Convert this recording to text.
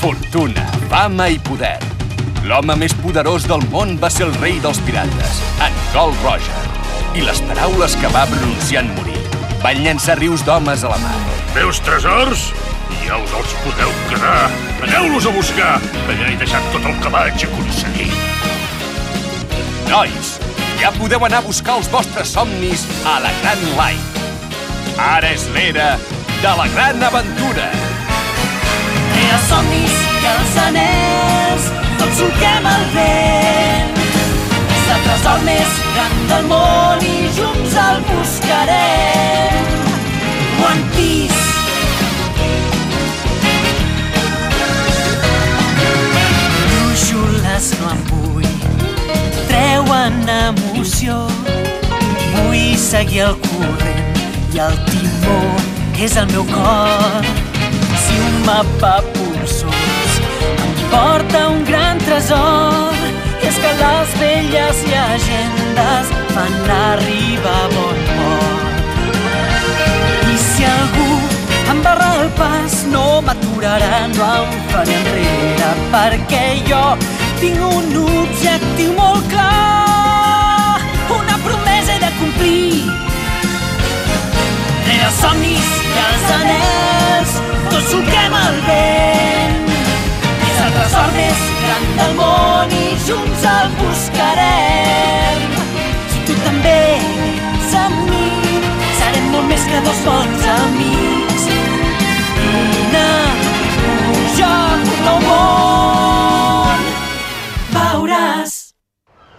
Fortuna, fama i poder. L'home més poderós del món va ser el rei dels pirates, en Gold Roger. I les paraules que va pronunciar en morir van llançar rius d'homes a la mar. Meus tresors? Ja us els podeu quedar. Aneu-los a buscar. Allà he deixat tot el que vaig aconseguir. Nois, ja podeu anar a buscar els vostres somnis a la Gran Light. Ara és l'era de la gran aventura. Els somnis i els anells, tots solquem el vent. És el tresor més gran del món i junts el buscarem. One Piece. Brúixoles no em vull, treuen emoció. Vull seguir el corrent i el timó és el meu cor. Si un mapa polsós em porta un gran tresor, és que les velles llegendes fan arribar a bon port. I si algú em barra el pas, no m'aturarà, no em faré enrere, perquè jo tinc un objectiu molt clar, una promesa he de complir. Rere els somnis i els anells, tots solquem el vent. És el tresor més gran del món i junts el buscarem. Si tu també vens amb mi, serem molt més que dos bons amics. Vine, puja, un nou món.